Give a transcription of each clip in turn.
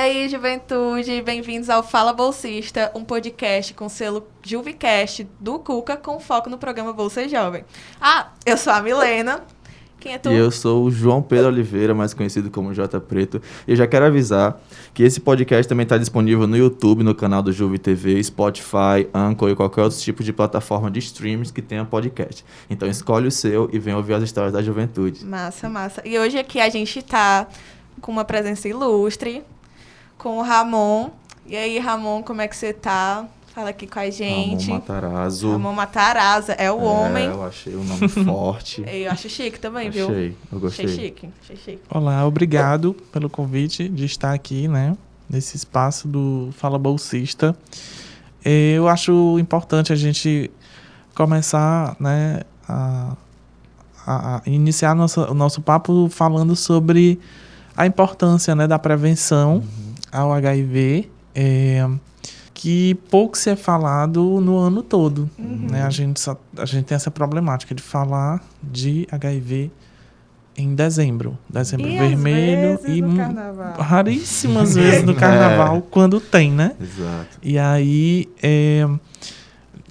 aí, juventude, bem-vindos ao Fala Bolsista, um podcast com selo Juvicast do Cuca com foco no programa Bolsa Jovem. Eu sou a Milena. Quem é tu? E eu sou o João Pedro Oliveira, mais conhecido como J Preto. E eu já quero avisar que esse podcast também está disponível no YouTube, no canal do Juve TV, Spotify, Anchor e qualquer outro tipo de plataforma de streams que tenha podcast. Então escolhe o seu e vem ouvir as histórias da juventude. Massa, massa. E hoje aqui a gente tá com uma presença ilustre, com o Ramon. E aí, Ramon, como é que você tá? Fala aqui com a gente. Ramon Matarazzo. Ramon Matarazzo, é o homem. Eu achei o nome forte. Eu acho chique também, viu? Eu gostei. Achei chique. Olá, obrigado pelo convite de estar aqui, né, nesse espaço do Fala Bolsista. Eu acho importante a gente começar, né, a iniciar o nosso papo falando sobre a importância, né, da prevenção ao HIV, que pouco se é falado no ano todo. Né? A gente tem essa problemática de falar de HIV em dezembro. Dezembro e vermelho às vezes e no carnaval. Raríssimas vezes no carnaval, quando tem, né? Exato. E aí,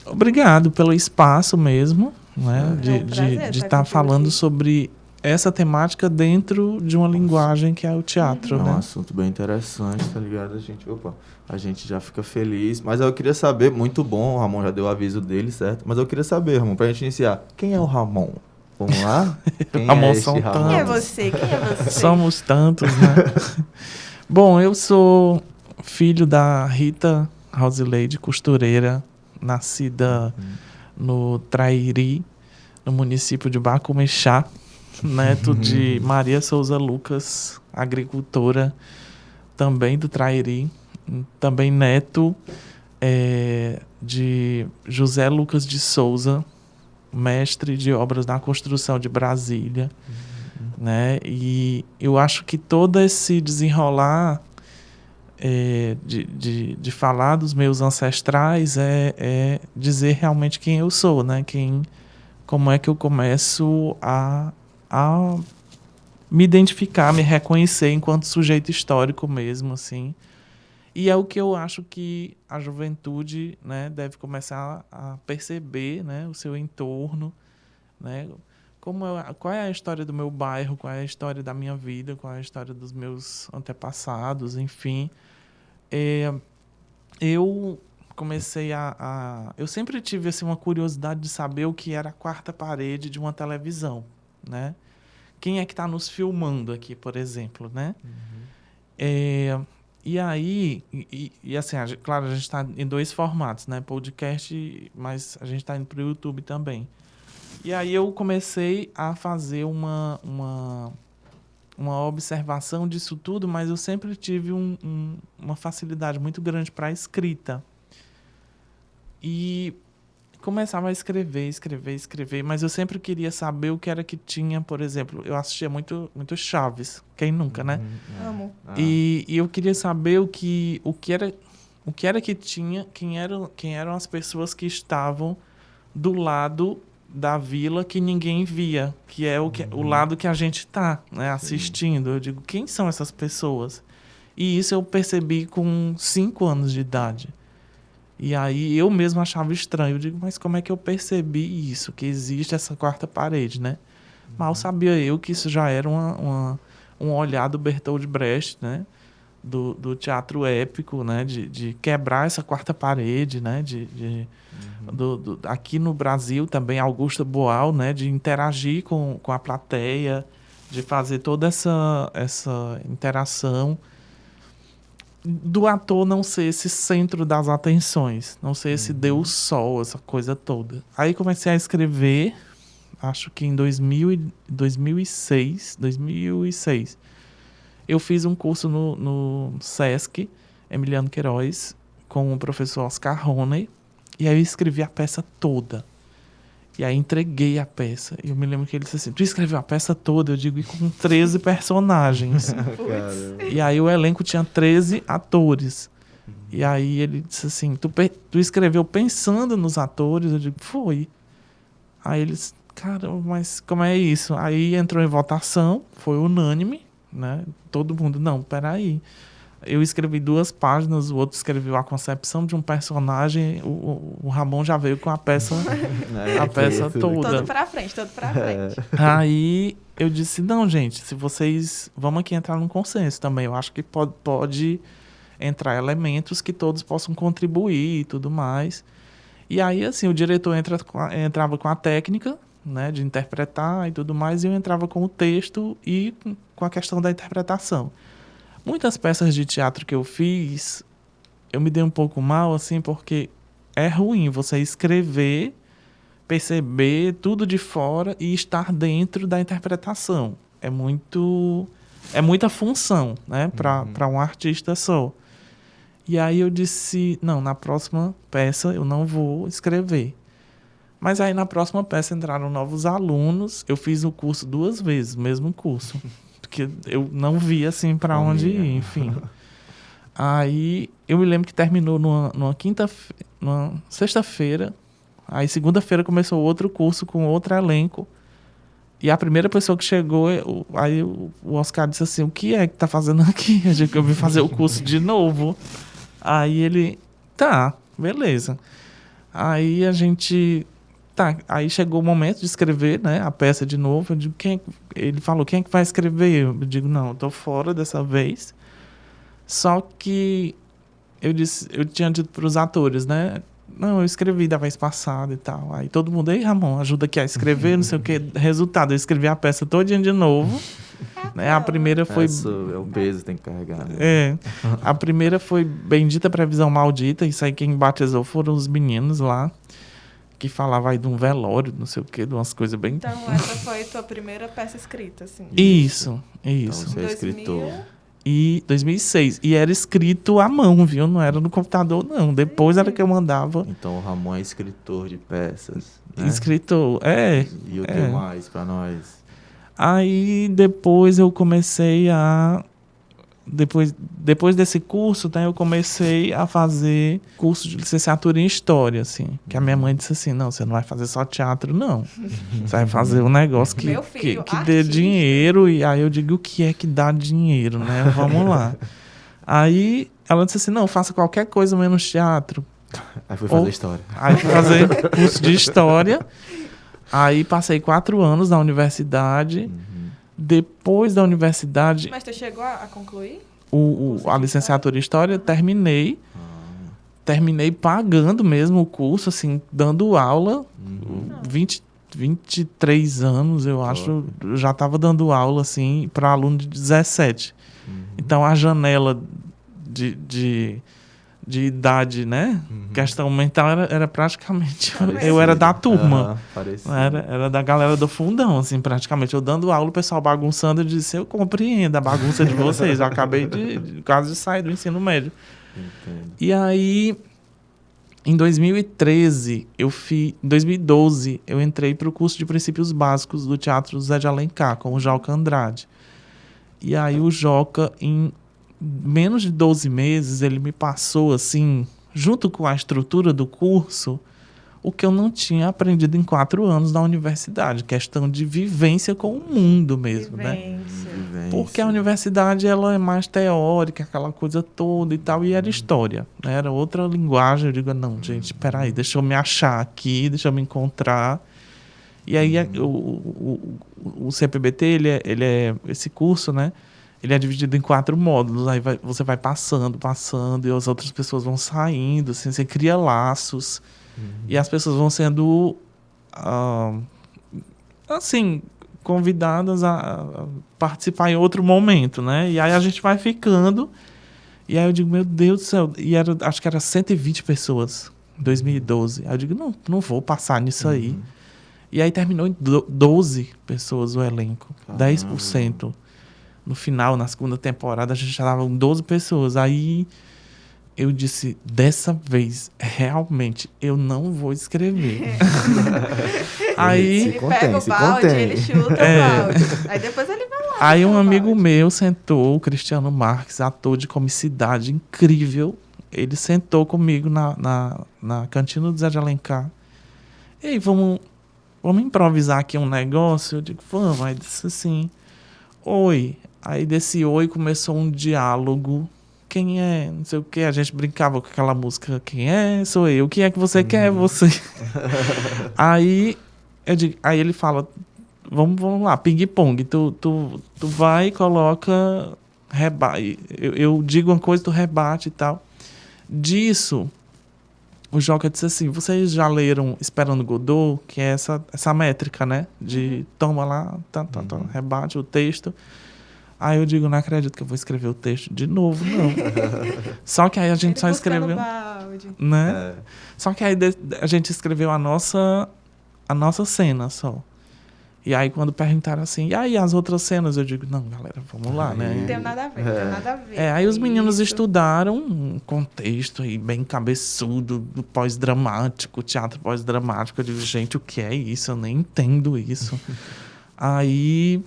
obrigado pelo espaço mesmo, né? De estar falando sobre essa temática dentro de uma linguagem que é o teatro, É um né? assunto bem interessante, tá ligado? A gente já fica feliz. Mas eu queria saber, muito bom, o Ramon já deu o aviso dele, certo? Mas eu queria saber, Ramon, pra gente iniciar, quem é o Ramon? Vamos lá? Quem Ramon é este são Ramon? Quem é você? Somos tantos, né? Bom, eu sou filho da Rita Rosileide, costureira, nascida no Trairi, no município de Bacumechá, neto de Maria Souza Lucas, agricultora, também do Trairi, também neto de José Lucas de Souza, mestre de obras na construção de Brasília, né? E eu acho que todo esse desenrolar de falar dos meus ancestrais é dizer realmente quem eu sou, né? Como é que eu começo a me identificar, me reconhecer enquanto sujeito histórico mesmo, assim. E é o que eu acho que a juventude, né, deve começar a perceber, né, o seu entorno, né? Qual é a história do meu bairro, qual é a história da minha vida, qual é a história dos meus antepassados, enfim. Eu comecei eu sempre tive assim, uma curiosidade de saber o que era a quarta parede de uma televisão, né? Quem é que está nos filmando aqui, por exemplo, né? E aí, assim, claro, a gente está em dois formatos, né? Podcast, mas a gente está indo para o YouTube também. E aí eu comecei a fazer uma observação disso tudo, mas eu sempre tive uma facilidade muito grande para a escrita. E começava a escrever, mas eu sempre queria saber o que era que tinha, por exemplo, eu assistia muito Chaves, quem nunca, né? Amo. E eu queria saber o que era que tinha, quem eram as pessoas que estavam do lado da vila que ninguém via, que é o lado que a gente está, né, assistindo. Eu digo, quem são essas pessoas? E isso eu percebi com 5 anos de idade. E aí eu mesmo achava estranho. Eu digo, mas como é que eu percebi isso? Que existe essa quarta parede, né? Mal sabia eu que isso já era um olhar do Bertold Brecht, né? Do teatro épico, né? De quebrar essa quarta parede, né? Aqui no Brasil também, Augusto Boal, né? De interagir com a plateia, de fazer toda essa interação, do ator não ser esse centro das atenções, não ser esse Deus Sol, essa coisa toda. Aí comecei a escrever, acho que em 2006, eu fiz um curso no Sesc, Emiliano Queiroz, com o professor Oscar Roney, e aí eu escrevi a peça toda. E aí entreguei a peça. E eu me lembro que ele disse assim, tu escreveu a peça toda? Eu digo, e com 13 personagens. E aí o elenco tinha 13 atores. E aí ele disse assim, tu escreveu pensando nos atores? Eu digo, foi. Aí eles, caramba, mas como é isso? Aí entrou em votação, foi unânime, né? Todo mundo, não, peraí. eu escrevi 2 páginas, o outro escreveu a concepção de um personagem, o Ramon já veio com a peça, a peça toda. Todo pra frente. Aí eu disse, não, gente, se vocês... Vamos aqui entrar num consenso também. Eu acho que pode entrar elementos que todos possam contribuir e tudo mais. E aí, assim, o diretor entrava com a técnica, né, de interpretar e tudo mais, e eu entrava com o texto e com a questão da interpretação. Muitas peças de teatro que eu fiz, eu me dei um pouco mal, assim, porque é ruim você escrever, perceber tudo de fora e estar dentro da interpretação. É muita função, né, para um artista só. E aí eu disse, não, na próxima peça eu não vou escrever. Mas aí na próxima peça entraram novos alunos, eu fiz o curso 2 vezes, o mesmo curso. Porque eu não via, assim, para onde ir, enfim. Aí eu me lembro que terminou numa sexta-feira. Aí segunda-feira começou outro curso com outro elenco. E a primeira pessoa que chegou, aí o Oscar disse assim, o que é que tá fazendo aqui? Eu vim fazer o curso de novo. Aí ele, tá, beleza. Aí a gente... Tá, aí chegou o momento de escrever, né, a peça de novo. Eu digo, ele falou, quem é que vai escrever? Eu digo, não, eu tô fora dessa vez. Só que eu tinha dito para os atores, né, não, eu escrevi da vez passada e tal. Aí todo mundo, ei, Ramon, ajuda aqui a escrever, não sei o que. Resultado, eu escrevi a peça todinha de novo. Né, a primeira foi... É o peso, tem que carregar. Né? É, a primeira foi Bendita Previsão Maldita. Isso aí quem batizou foram os meninos lá. Que falava aí de um velório, não sei o quê, de umas coisas bem... Então, essa foi tua primeira peça escrita, assim? Isso. Então, você é escritor. E 2006. E era escrito à mão, viu? Não era no computador, não. Depois era que eu mandava... Então, o Ramon é escritor de peças, né? Escritor, é. E o que mais pra nós? Aí, depois eu comecei a... Depois desse curso, né, eu comecei a fazer curso de licenciatura em História, assim. Que a minha mãe disse assim, não, você não vai fazer só teatro, não. Você vai fazer um negócio que dê dinheiro. E aí eu digo, o que é que dá dinheiro, né? Vamos lá. Aí ela disse assim, não, faça qualquer coisa menos teatro. Aí fui fazer História. Aí fui fazer curso de História. Aí passei 4 anos na universidade. Depois da universidade... Mas tu chegou a concluir? A licenciatura em História, terminei. Terminei pagando mesmo o curso, assim, dando aula. 23 anos, eu acho. Eu já estava dando aula, assim, para aluno de 17. Então, a janela de idade, né? Questão mental era praticamente... Eu era da turma. Era da galera do fundão, assim, praticamente. Eu dando aula, o pessoal bagunçando, eu disse, eu compreendo a bagunça de vocês. Eu acabei quase de sair do ensino médio. Entendo. E aí, em 2013, em 2012, eu entrei para o curso de Princípios Básicos do Teatro Zé de Alencar, com o Joca Andrade. E aí, o Joca, em menos de 12 meses, ele me passou, assim, junto com a estrutura do curso, o que eu não tinha aprendido em 4 anos na universidade. Questão de vivência com o mundo mesmo, né? Porque a universidade, ela é mais teórica, aquela coisa toda e tal, e era história, né? Era outra linguagem. Eu digo, não, gente, peraí, deixa eu me achar aqui, deixa eu me encontrar. E aí, o CPBT, ele é esse curso, né? Ele é dividido em 4 módulos, aí você vai passando, e as outras pessoas vão saindo, assim, você cria laços, e as pessoas vão sendo, assim, convidadas a participar em outro momento, né? E aí a gente vai ficando, e aí eu digo, meu Deus do céu, e acho que era 120 pessoas em 2012. Aí eu digo, não vou passar nisso aí. E aí terminou em 12 pessoas o elenco, 10%. No final, na segunda temporada, a gente já estava com 12 pessoas. Aí eu disse, dessa vez, realmente, eu não vou escrever. Aí ele pega o balde, ele chuta o balde. Aí depois ele vai lá. Aí um amigo meu sentou, o Cristiano Marques, ator de comicidade incrível. Ele sentou comigo na cantina do Zé de Alencar. E aí, vamos improvisar aqui um negócio? Eu digo, vamos. Aí disse assim, oi. Aí desse oi começou um diálogo quem é, não sei o que. A gente brincava com aquela música, quem é, sou eu. O que é que você quer, você? Aí ele fala, vamos lá, ping-pong. Tu vai e coloca, rebate. Eu digo uma coisa, tu rebate e tal. Disso, o Joca disse assim, vocês já leram Esperando Godot, que é essa métrica, né? De toma lá, rebate o texto. Aí eu digo, não acredito que eu vou escrever o texto de novo, não. Só que aí a gente só escreveu... né? Só que aí a gente escreveu a nossa cena só. E aí quando perguntaram assim, e aí as outras cenas? Eu digo, não, galera, vamos lá, né? Não tem nada a ver, não tem nada a ver. Aí os meninos estudaram um contexto aí bem cabeçudo, do pós-dramático, teatro pós-dramático. Eu digo, gente, o que é isso? Eu nem entendo isso. Aí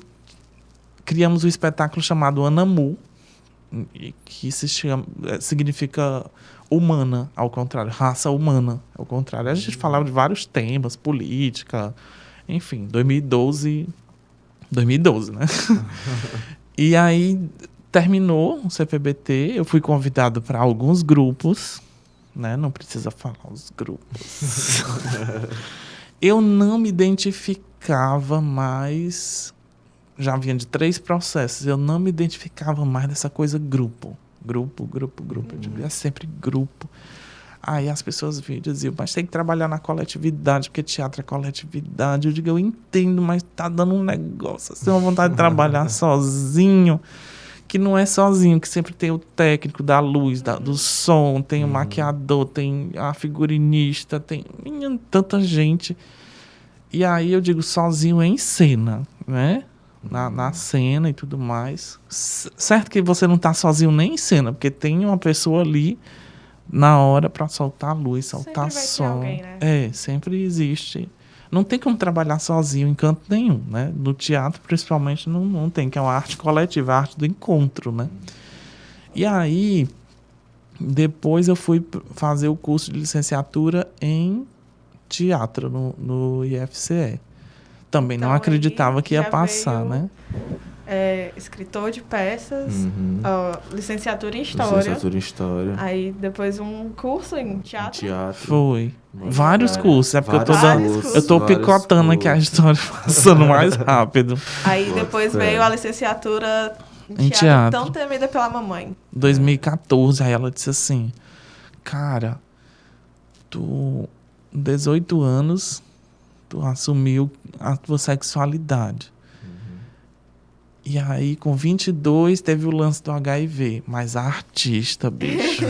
criamos um espetáculo chamado Anamu, que significa humana, ao contrário, raça humana, ao contrário. A gente falava de vários temas, política, enfim, 2012, né? E aí terminou o CPBT, eu fui convidado para alguns grupos, né? Não precisa falar os grupos. Eu não me identificava mais, já vinha de 3 processos, eu não me identificava mais dessa coisa grupo. Eu digo, é sempre grupo. Aí as pessoas diziam, mas tem que trabalhar na coletividade, porque teatro é coletividade. Eu digo, eu entendo, mas tá dando um negócio, assim, uma vontade de trabalhar sozinho, que não é sozinho, que sempre tem o técnico da luz, do som, tem o maquiador, tem a figurinista, tem tanta gente. E aí eu digo, sozinho em cena, né? Na cena e tudo mais. Certo que você não tá sozinho nem em cena, porque tem uma pessoa ali na hora para soltar a luz, soltar som. Alguém, né? Sempre existe. Não tem como trabalhar sozinho em canto nenhum, né? No teatro, principalmente, não tem, que é uma arte coletiva, a arte do encontro, né? E aí, depois eu fui fazer o curso de licenciatura em teatro no IFCE. Também então, não acreditava que ia passar, né? Escritor de peças, licenciatura em História. Aí depois um curso em teatro. Foi. Vários cursos, é porque eu tô picotando aqui a história, passando mais rápido. Aí depois veio a licenciatura em teatro, tão temida pela mamãe. 2014, aí ela disse assim, cara, tu, 18 anos, tu assumiu a tua sexualidade. E aí, com 22, teve o lance do HIV. Mas a artista, bicho.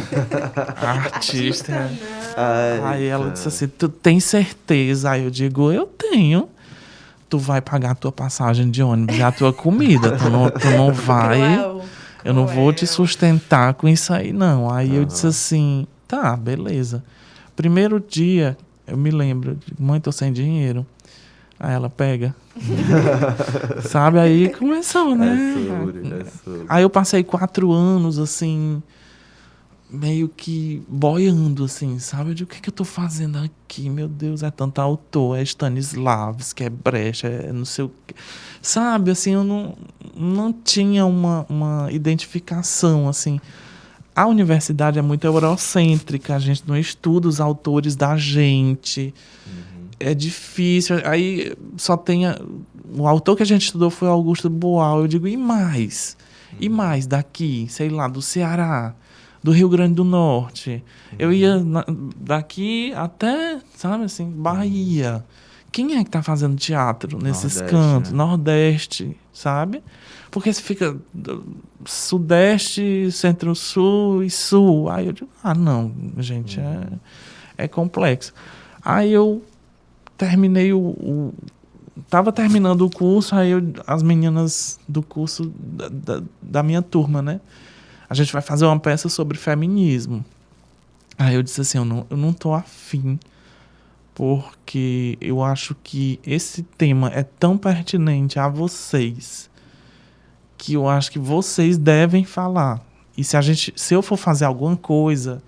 A artista. Aí ela disse assim, tu tem certeza? Aí eu digo, eu tenho. Tu vai pagar a tua passagem de ônibus e a tua comida. Tu não vai... Eu não vou te sustentar com isso aí, não. Aí eu disse assim, tá, beleza. Primeiro dia, eu me lembro, eu digo, mãe, tô sem dinheiro. Aí ela pega. Sabe? Aí começou, né? Aí eu passei 4 anos, assim, meio que boiando, assim, sabe? Eu digo, o que eu tô fazendo aqui? Meu Deus, é tanto autor, é Stanislavski, é Brecht, é não sei o quê. Sabe? Assim, eu não tinha uma identificação, assim. A universidade é muito eurocêntrica, a gente não estuda os autores da gente. É difícil. Aí só tem... O autor que a gente estudou foi Augusto Boal. Eu digo, e mais? E mais daqui, sei lá, do Ceará, do Rio Grande do Norte. Eu ia daqui até, sabe assim, Bahia. Quem é que tá fazendo teatro nesses cantos? Né? Nordeste, sabe? Porque você fica Sudeste, Centro-Sul e Sul. Aí eu digo, não, gente, é complexo. Aí eu terminei tava terminando o curso, aí as meninas do curso da minha turma, né? A gente vai fazer uma peça sobre feminismo. Aí eu disse assim, eu não tô afim, porque eu acho que esse tema é tão pertinente a vocês, que eu acho que vocês devem falar. E se eu for fazer alguma coisa...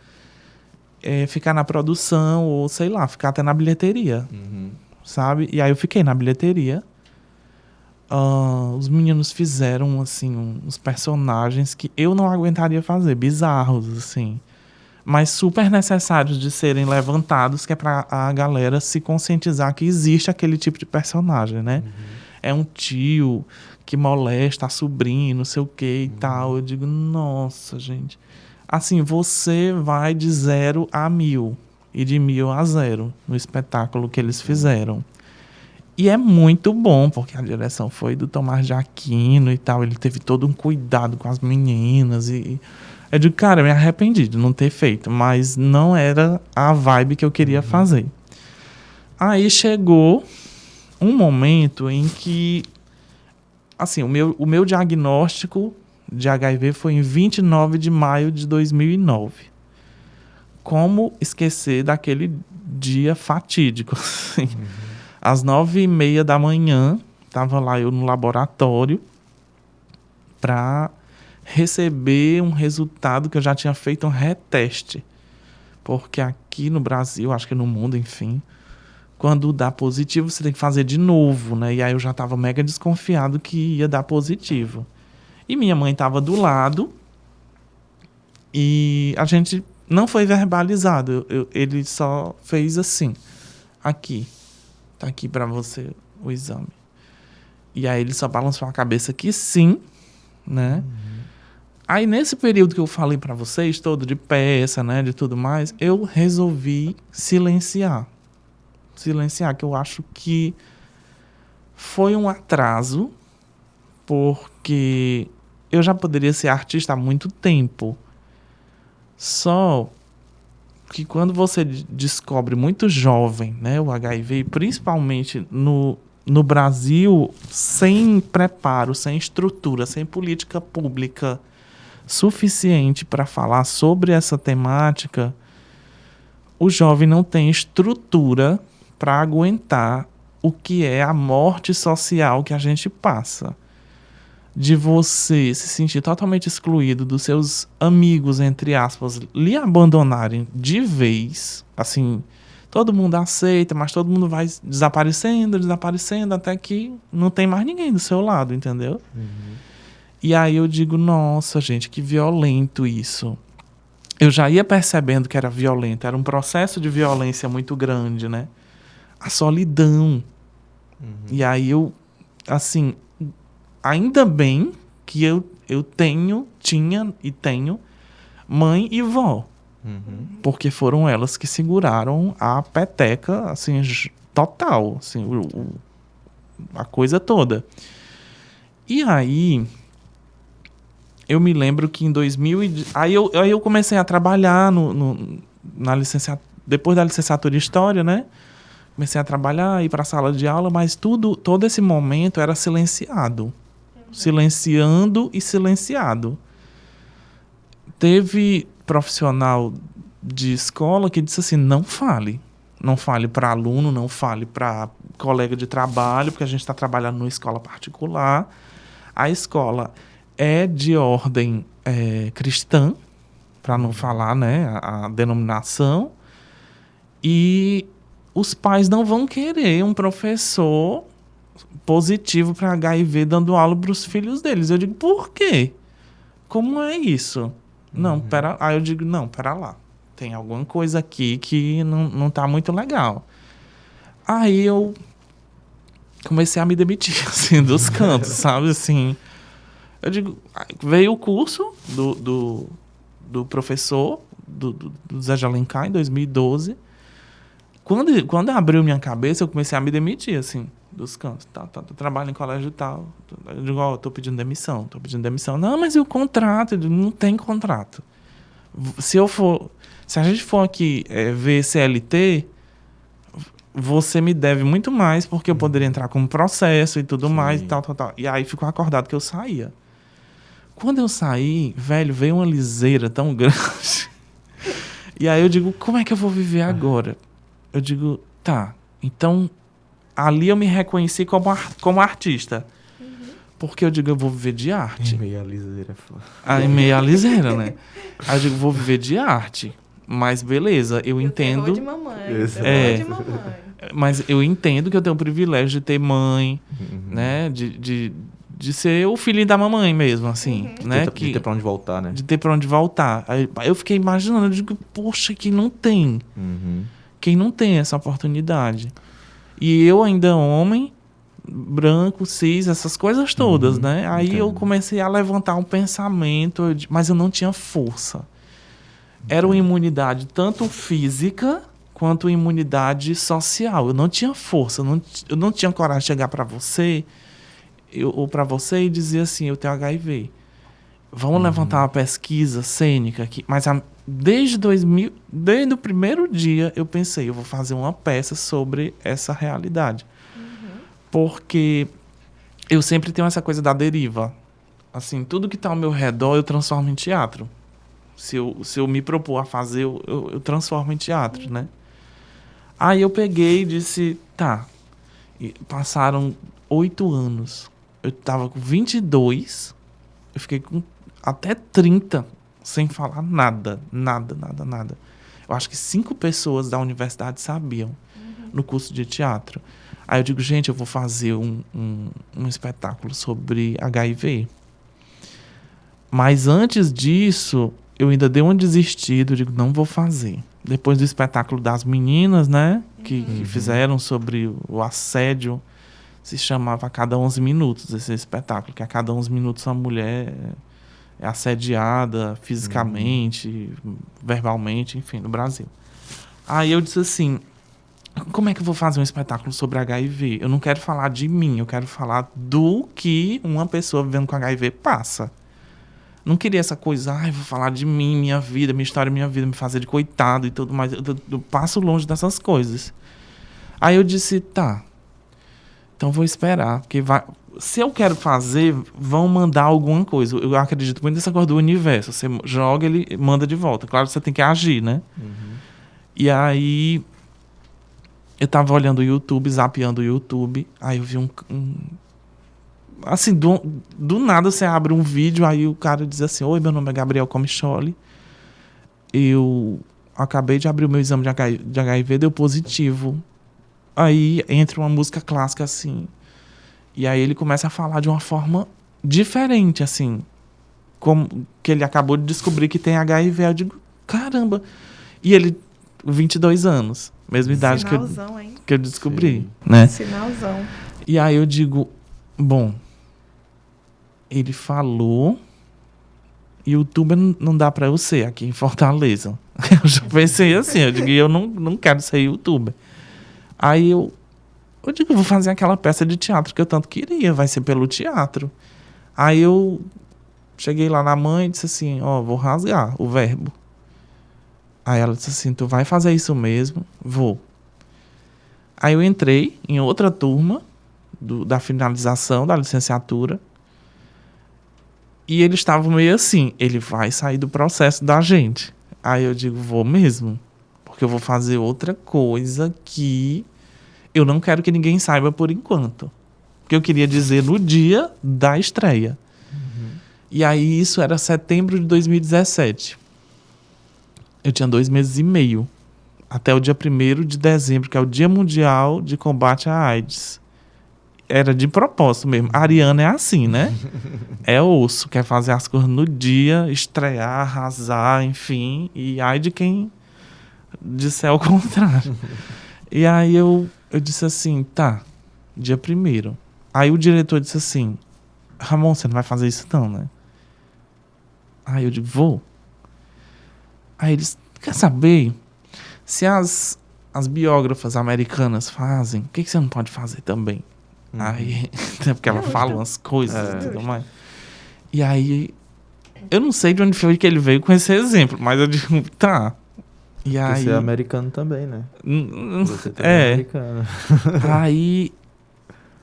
ficar na produção ou, sei lá, ficar até na bilheteria, sabe? E aí eu fiquei na bilheteria os meninos fizeram, assim, uns personagens que eu não aguentaria fazer, bizarros, assim, mas super necessários de serem levantados, que é pra a galera se conscientizar que existe aquele tipo de personagem, né? É um tio que molesta a sobrinha, não sei o que e tal. Eu digo, nossa, gente. Assim, você vai de 0 a 1000 e de 1000 a 0 no espetáculo que eles fizeram. E é muito bom, porque a direção foi do Tomás de Aquino e tal. Ele teve todo um cuidado com as meninas. E eu digo, cara, eu me arrependi de não ter feito, mas não era a vibe que eu queria fazer. Aí chegou um momento em que, assim, o meu diagnóstico de HIV foi em 29 de maio de 2009. Como esquecer daquele dia fatídico, assim. Às 9h30 da manhã, estava lá eu no laboratório para receber um resultado que eu já tinha feito um reteste. Porque aqui no Brasil, acho que no mundo, enfim, quando dá positivo, você tem que fazer de novo, né? E aí eu já estava mega desconfiado que ia dar positivo. E minha mãe estava do lado e a gente não foi verbalizado. Ele só fez assim, aqui. Tá aqui para você o exame. E aí ele só balançou a cabeça que sim, né? Aí nesse período que eu falei para vocês, todo de peça, né, de tudo mais, eu resolvi silenciar. Silenciar, que eu acho que foi um atraso, porque eu já poderia ser artista há muito tempo. Só que quando você descobre muito jovem, né, o HIV, principalmente no Brasil, sem preparo, sem estrutura, sem política pública suficiente para falar sobre essa temática, o jovem não tem estrutura para aguentar o que é a morte social que a gente passa. De você se sentir totalmente excluído dos seus amigos, entre aspas, lhe abandonarem de vez. Assim, todo mundo aceita, mas todo mundo vai desaparecendo, até que não tem mais ninguém do seu lado, entendeu? E aí eu digo, nossa, gente, que violento isso. Eu já ia percebendo que era violento, era um processo de violência muito grande, né? A solidão. E aí eu, assim, ainda bem que eu tinha e tenho mãe e vó. Porque foram elas que seguraram a peteca, assim, total, assim, a coisa toda. E aí eu me lembro que em 2000... Aí eu comecei a trabalhar na licenciatura, depois da licenciatura em História, né? Comecei a trabalhar, ir para a sala de aula, mas todo esse momento era silenciado. Silenciando e silenciado. Teve profissional de escola que disse assim, não fale. Não fale para aluno, não fale para colega de trabalho, porque a gente está trabalhando numa escola particular. A escola é de ordem cristã, para não falar, né, a denominação. E os pais não vão querer um professor positivo para HIV dando aula para os filhos deles. Eu digo, por quê? Como é isso? Não, pera... Aí eu digo, não, pera lá. Tem alguma coisa aqui que não tá muito legal. Aí eu comecei a me demitir, assim, dos cantos, sabe? Assim, eu digo, veio o curso do professor, do Zé de Alencar, em 2012. Quando abriu minha cabeça, eu comecei a me demitir, assim, dos cantos. Trabalho em colégio e tal. Eu digo, tô pedindo demissão. Não, mas e o contrato? Eu digo, não tem contrato. Se a gente for aqui ver CLT, você me deve muito mais, porque eu poderia entrar com um processo e tudo mais, e tal. E aí ficou acordado que eu saía. Quando eu saí, velho, veio uma liseira tão grande. E aí eu digo, como é que eu vou viver agora? Eu digo, tá, então ali eu me reconheci como artista. Porque eu digo, eu vou viver de arte. Em meio à liseira. Em meio à liseira, né? Aí eu digo, vou viver de arte. Mas beleza, eu entendo... Terror de mamãe. Exato. Terror de mamãe. Mas eu entendo que eu tenho o privilégio de ter mãe, né? De ser o filho da mamãe mesmo, assim, né? De ter pra onde voltar, né? De ter pra onde voltar. Aí eu fiquei imaginando, eu digo, poxa, quem não tem? Quem não tem essa oportunidade? E eu ainda homem, branco, cis, essas coisas todas, né? Aí eu comecei a levantar um pensamento, mas eu não tinha força. Era uma imunidade tanto física quanto imunidade social. Eu não tinha força, eu não tinha coragem de chegar para você ou para você e dizer assim, eu tenho HIV. Vamos levantar uma pesquisa cênica aqui. Mas desde o primeiro dia eu pensei, eu vou fazer uma peça sobre essa realidade. Porque eu sempre tenho essa coisa da deriva. Assim, tudo que está ao meu redor eu transformo em teatro. Se eu me propor a fazer, eu transformo em teatro, né? Aí eu peguei e disse, tá. E passaram 8 anos. Eu tava com 22. Eu fiquei com até 30 sem falar nada. Nada. Eu acho que 5 pessoas da universidade sabiam no curso de teatro. Aí eu digo, gente, eu vou fazer um espetáculo sobre HIV. Mas antes disso, eu ainda dei uma desistida. Eu digo, não vou fazer. Depois do espetáculo das meninas, né? Que fizeram sobre o assédio. Se chamava A Cada 11 Minutos, esse espetáculo. Que a cada 11 minutos uma mulher é assediada fisicamente, verbalmente, enfim, no Brasil. Aí eu disse assim, como é que eu vou fazer um espetáculo sobre HIV? Eu não quero falar de mim, eu quero falar do que uma pessoa vivendo com HIV passa. Não queria essa coisa, vou falar de mim, minha vida, minha história, minha vida, me fazer de coitado e tudo mais. Eu passo longe dessas coisas. Aí eu disse, tá, então vou esperar, porque se eu quero fazer, vão mandar alguma coisa. Eu acredito muito nessa coisa do universo. Você joga, ele manda de volta. Claro que você tem que agir, né? E aí eu tava olhando o YouTube, zapeando o YouTube, aí eu vi assim, do nada você abre um vídeo, aí o cara diz assim, oi, meu nome é Gabriel Comicholi, eu acabei de abrir o meu exame de HIV, deu positivo. Aí entra uma música clássica, assim, e aí ele começa a falar de uma forma diferente, assim, como que ele acabou de descobrir que tem HIV. Eu digo, caramba! E ele, 22 anos, mesma idade que eu descobri, né? Sinalzão. E aí eu digo, bom, ele falou, youtuber não dá pra eu ser aqui em Fortaleza. Eu já pensei assim, eu digo, eu não quero ser youtuber. Aí eu digo, eu vou fazer aquela peça de teatro que eu tanto queria, vai ser pelo teatro. Aí eu cheguei lá na mãe e disse assim, vou rasgar o verbo. Aí ela disse assim, tu vai fazer isso mesmo? Vou. Aí eu entrei em outra turma da finalização da licenciatura e eles estavam meio assim, ele vai sair do processo da gente. Aí eu digo, vou mesmo, porque eu vou fazer outra coisa que eu não quero que ninguém saiba por enquanto. Que eu queria dizer no dia da estreia. E aí isso era setembro de 2017. Eu tinha 2 meses e meio. Até o dia 1º de dezembro, que é o Dia Mundial de Combate à AIDS. Era de propósito mesmo. A Ariana é assim, né? É osso, quer fazer as coisas no dia, estrear, arrasar, enfim. E ai de quem disser o contrário. E aí eu disse assim, tá, dia 1º. Aí o diretor disse assim, Ramon, você não vai fazer isso não, né? Aí eu digo, vou. Aí eles, quer saber? Se as biógrafas americanas fazem, por que você não pode fazer também? Aí, porque ela fala umas coisas e tudo mais. E aí, eu não sei de onde foi que ele veio com esse exemplo, mas eu digo, tá. E aí, você é americano também, né? Você também é americano. Aí,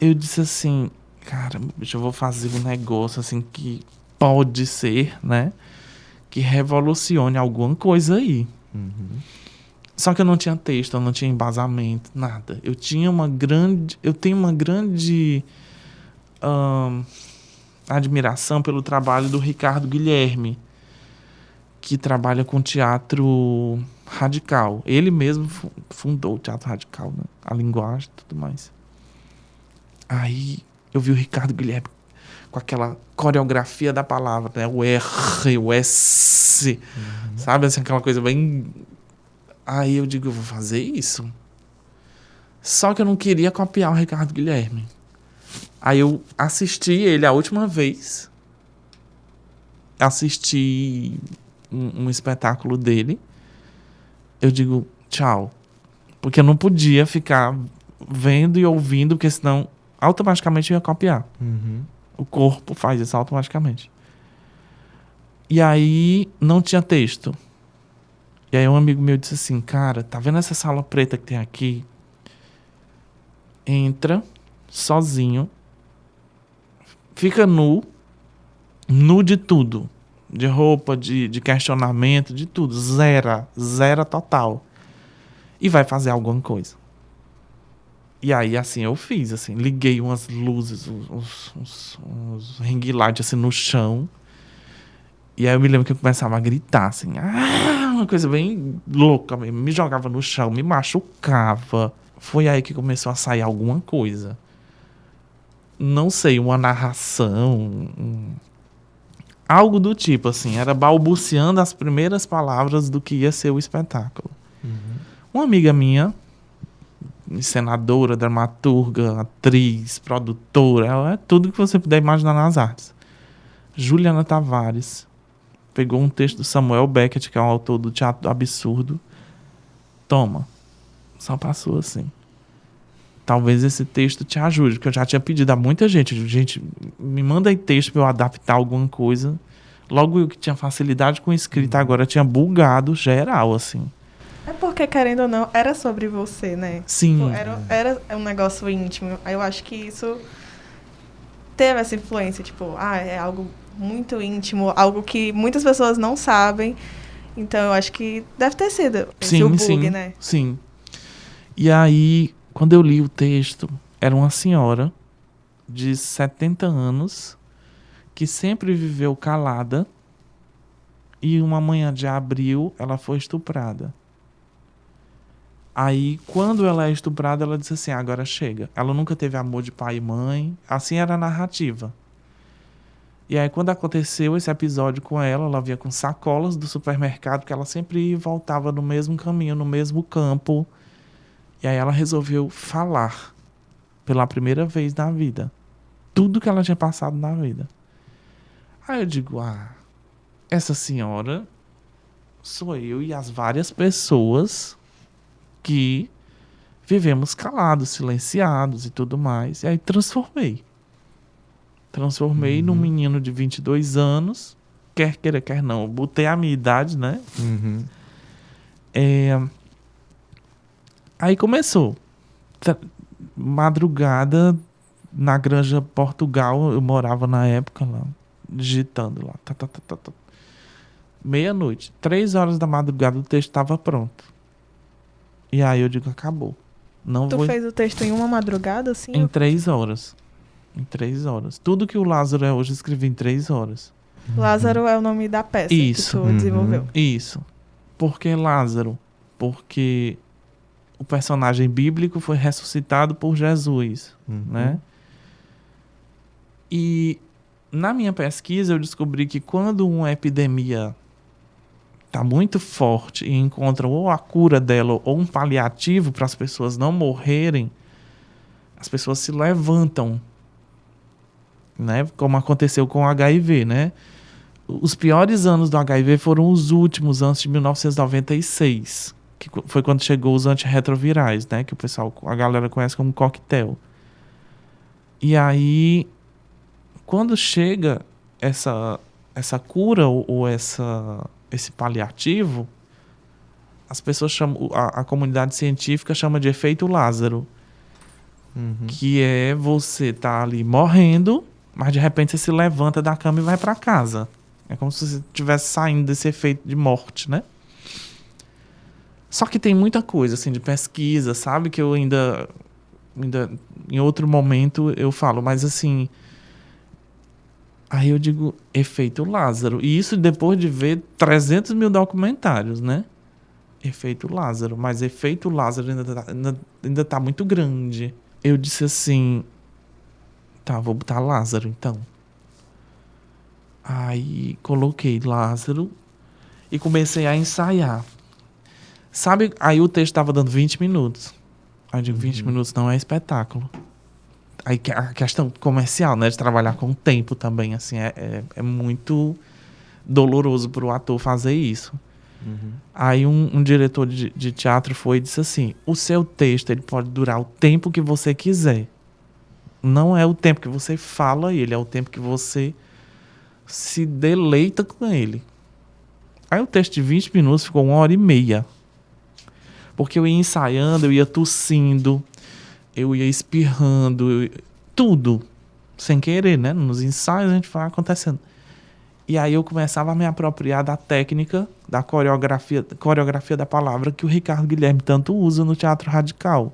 eu disse assim, cara, bicho, eu vou fazer um negócio assim que pode ser, né? Que revolucione alguma coisa aí. Só que eu não tinha texto, eu não tinha embasamento, nada. Eu tenho uma grande admiração pelo trabalho do Ricardo Guilherme, que trabalha com teatro radical. Ele mesmo fundou o teatro radical, né? A linguagem e tudo mais. Aí eu vi o Ricardo Guilherme com aquela coreografia da palavra, né? O R, o S, sabe? Assim, aquela coisa bem... Aí eu digo, eu vou fazer isso. Só que eu não queria copiar o Ricardo Guilherme. Aí eu assisti ele a última vez. Assisti um espetáculo dele. Eu digo, tchau. Porque eu não podia ficar vendo e ouvindo, porque senão automaticamente eu ia copiar. O corpo faz isso automaticamente. E aí não tinha texto. E aí um amigo meu disse assim, cara, tá vendo essa sala preta que tem aqui? Entra sozinho, fica nu de tudo. De roupa, de questionamento, de tudo. Zera total. E vai fazer alguma coisa. E aí, assim, eu fiz, assim, liguei umas luzes, uns ring light, assim, no chão. E aí eu me lembro que eu começava a gritar, assim, uma coisa bem louca mesmo. Me jogava no chão, me machucava. Foi aí que começou a sair alguma coisa. Não sei, uma narração, algo do tipo, assim. Era balbuciando as primeiras palavras do que ia ser o espetáculo. Uma amiga minha, senadora, dramaturga, atriz, produtora, ela é tudo que você puder imaginar nas artes. Juliana Tavares pegou um texto do Samuel Beckett, que é um autor do Teatro do Absurdo. Toma. Só passou assim. Talvez esse texto te ajude, porque eu já tinha pedido a muita gente. Gente, me manda aí texto para eu adaptar alguma coisa. Logo eu que tinha facilidade com escrita, agora tinha bugado geral, assim. É porque, querendo ou não, era sobre você, né? Sim. Tipo, era um negócio íntimo. Eu acho que isso teve essa influência. Tipo, é algo muito íntimo, algo que muitas pessoas não sabem. Então, eu acho que deve ter sido esse o bug, né? Sim. E aí, quando eu li o texto, era uma senhora de 70 anos que sempre viveu calada e uma manhã de abril ela foi estuprada. Aí, quando ela é estuprada, ela disse assim, agora chega. Ela nunca teve amor de pai e mãe. Assim era a narrativa. E aí, quando aconteceu esse episódio com ela vinha com sacolas do supermercado, que ela sempre ia e voltava no mesmo caminho, no mesmo campo. E aí ela resolveu falar pela primeira vez na vida. Tudo que ela tinha passado na vida. Aí eu digo, essa senhora sou eu e as várias pessoas que vivemos calados, silenciados e tudo mais. E aí transformei num menino de 22 anos, quer queira, quer não. Eu botei a minha idade, né? Aí começou. Madrugada, na Granja Portugal, eu morava na época lá, digitando lá. Meia-noite, 3 horas da madrugada, o texto estava pronto. E aí eu digo, acabou. Tu fez o texto em uma madrugada, assim? Em 3 horas. Em 3 horas. Tudo que o Lázaro é hoje, eu escrevi em 3 horas. Lázaro é o nome da peça que tu desenvolveu. Isso. Por que Lázaro? Porque o personagem bíblico foi ressuscitado por Jesus, né? E na minha pesquisa eu descobri que quando uma epidemia está muito forte e encontram ou a cura dela ou um paliativo para as pessoas não morrerem, as pessoas se levantam, né? Como aconteceu com o HIV, né? Os piores anos do HIV foram os últimos, antes de 1996, que foi quando chegou os antirretrovirais, né? Que a galera conhece como coquetel. E aí, quando chega essa cura ou esse paliativo, as pessoas chamam, a comunidade científica chama de efeito Lázaro, que é você tá ali morrendo, mas de repente você se levanta da cama e vai para casa. É como se você estivesse saindo desse efeito de morte, né? Só que tem muita coisa, assim, de pesquisa, sabe? Que eu ainda em outro momento eu falo, mas assim, Aí eu digo, efeito Lázaro. E isso depois de ver 300 mil documentários, né? Efeito Lázaro. Mas efeito Lázaro ainda tá muito grande. Eu disse assim, tá, vou botar Lázaro então. Aí coloquei Lázaro e comecei a ensaiar. Sabe, aí o texto estava dando 20 minutos. Aí eu digo, 20 minutos não é espetáculo. Aí a questão comercial, né? De trabalhar com o tempo também, assim, é muito doloroso para o ator fazer isso. Aí um diretor de teatro foi e disse assim, o seu texto ele pode durar o tempo que você quiser. Não é o tempo que você fala ele, é o tempo que você se deleita com ele. Aí o texto de 20 minutos ficou 1h30. Porque eu ia ensaiando, eu ia tossindo, eu ia espirrando, tudo. Sem querer, né? Nos ensaios a gente vai acontecendo. E aí eu começava a me apropriar da técnica, da coreografia da palavra que o Ricardo Guilherme tanto usa no teatro radical.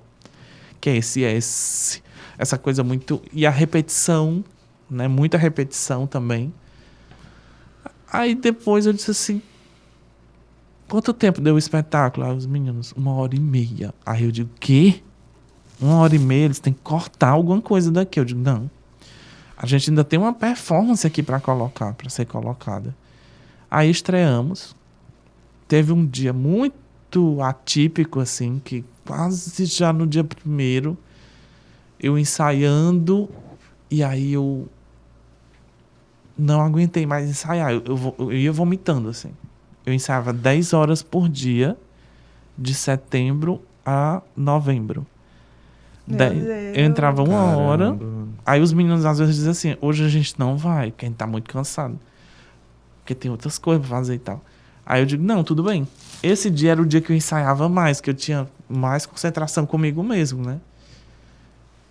Que é essa coisa muito... E a repetição, né? Muita repetição também. Aí depois eu disse assim, quanto tempo deu o espetáculo? Aí os meninos, 1h30. Aí eu digo, quê? 1h30? Eles têm que cortar alguma coisa daqui. Eu digo, não. A gente ainda tem uma performance aqui para ser colocada. Aí estreamos. Teve um dia muito atípico, assim, que quase já no dia 1º, eu ensaiando, e aí eu não aguentei mais ensaiar. Eu ia vomitando, assim. Eu ensaiava 10 horas por dia, de setembro a novembro. Eu entrava 1 hora, aí os meninos às vezes dizem assim, hoje a gente não vai, porque a gente tá muito cansado. Porque tem outras coisas pra fazer e tal. Aí eu digo, não, tudo bem. Esse dia era o dia que eu ensaiava mais, que eu tinha mais concentração comigo mesmo, né?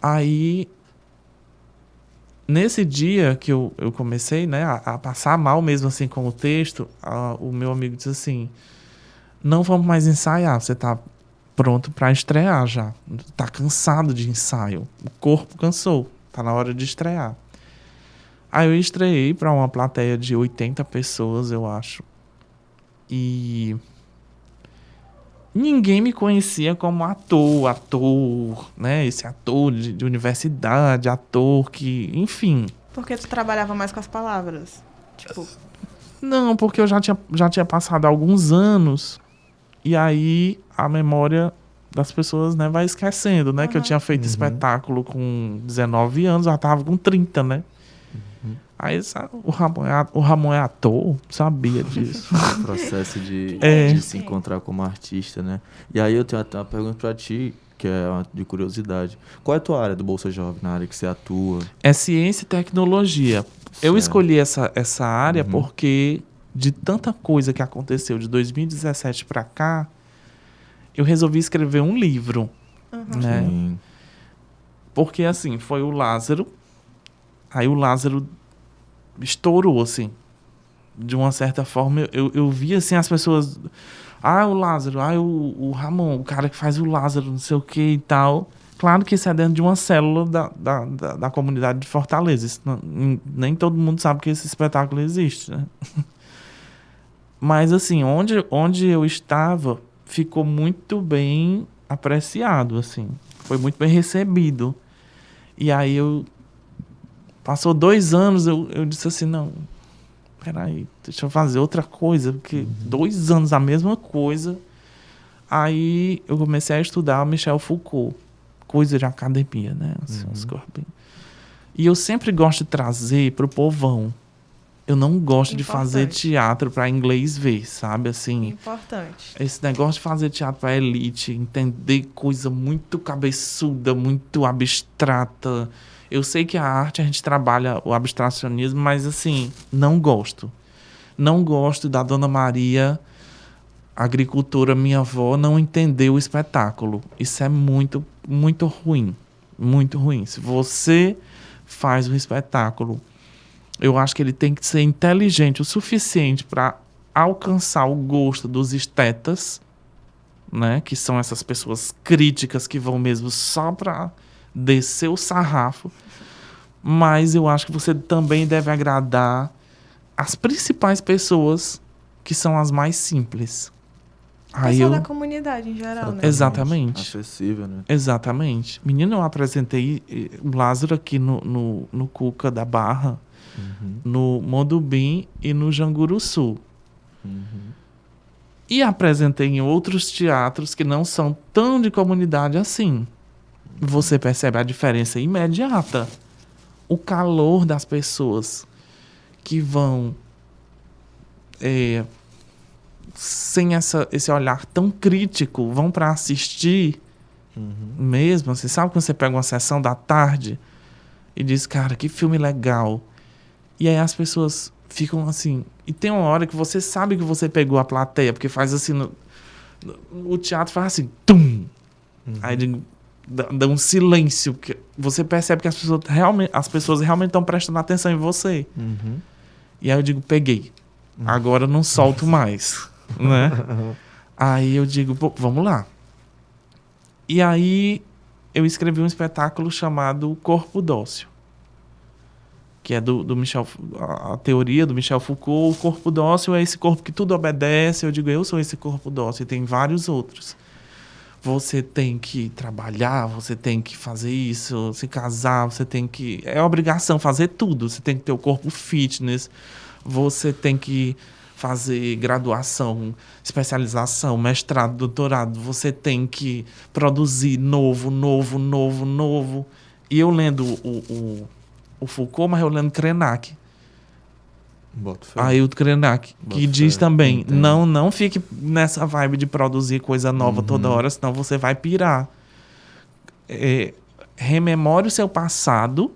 Aí, nesse dia que eu comecei, né, a passar mal mesmo assim com o texto, o meu amigo disse assim, não vamos mais ensaiar, você tá pronto para estrear já. Tá cansado de ensaio. O corpo cansou. Tá na hora de estrear. Aí eu estreiei para uma plateia de 80 pessoas, eu acho. E ninguém me conhecia como ator, né? Esse ator de universidade, ator que... Enfim. Porque tu trabalhava mais com as palavras? Tipo... Não, porque eu já tinha passado alguns anos... E aí a memória das pessoas, né, vai esquecendo, né? Que eu tinha feito espetáculo com 19 anos, eu já tava com 30, né? Aí sabe, o Ramon é ator, sabia disso. O processo de se encontrar como artista, né? E aí eu tenho até uma pergunta pra ti, que é de curiosidade. Qual é a tua área do Bolsa Jovem, na área que você atua? É ciência e tecnologia. Certo. Eu escolhi essa área porque... de tanta coisa que aconteceu de 2017 para cá, eu resolvi escrever um livro, né? Sim. Porque, assim, foi o Lázaro, aí o Lázaro estourou, assim, de uma certa forma. Eu vi, assim, as pessoas... o Lázaro, o Ramon, o cara que faz o Lázaro, não sei o que e tal... Claro que isso é dentro de uma célula da comunidade de Fortaleza. Isso nem todo mundo sabe que esse espetáculo existe, né? Mas, assim, onde eu estava, ficou muito bem apreciado, assim. Foi muito bem recebido. E aí, passou 2 anos, eu disse assim, não, peraí, deixa eu fazer outra coisa, porque 2 anos a mesma coisa. Aí, eu comecei a estudar o Michel Foucault, coisa de academia, né? Assim, uns corpinhos. E eu sempre gosto de trazer pro povão. Eu não gosto de fazer teatro para inglês ver, sabe? Assim, importante. Esse negócio de fazer teatro para elite, entender coisa muito cabeçuda, muito abstrata. Eu sei que a arte, a gente trabalha o abstracionismo, mas assim, não gosto. Não gosto da Dona Maria, agricultora, minha avó, não entender o espetáculo. Isso é muito, muito ruim. Muito ruim. Se você faz um espetáculo... Eu acho que ele tem que ser inteligente o suficiente para alcançar o gosto dos estetas, né? Que são essas pessoas críticas que vão mesmo só para descer o sarrafo. mas eu acho que você também deve agradar as principais pessoas, que são as mais simples. Pessoal da comunidade em geral, né? Exatamente. Acessível, né? Exatamente. Menino, eu apresentei o Lázaro aqui no Cuca da Barra, no Mondubim e no Janguruçu. E apresentei em outros teatros que não são tão de comunidade assim. Você percebe a diferença imediata. O calor das pessoas que vão sem esse olhar tão crítico, vão para assistir mesmo. Você sabe quando você pega uma sessão da tarde e diz, cara, que filme legal. E aí as pessoas ficam assim... E tem uma hora que você sabe que você pegou a plateia, porque faz assim... O teatro faz assim... Tum! Aí dá um silêncio. Que você percebe que as pessoas realmente estão prestando atenção em você. E aí eu digo, peguei. Agora eu não solto mais. Né? Aí eu digo, pô, vamos lá. E aí eu escrevi um espetáculo chamado Corpo Dócil, que é do Michel, a teoria do Michel Foucault. O corpo dócil é esse corpo que tudo obedece. Eu digo, eu sou esse corpo dócil, e tem vários outros. Você tem que trabalhar, você tem que fazer isso, se casar, você tem que... É obrigação fazer tudo. Você tem que ter o corpo fitness, você tem que fazer graduação, especialização, mestrado, doutorado. Você tem que produzir novo. E eu lendo o Foucault, mas eu lendo Krenak. Aí o Krenak, que diz também, não fique nessa vibe de produzir coisa nova toda hora, senão você vai pirar. Rememore o seu passado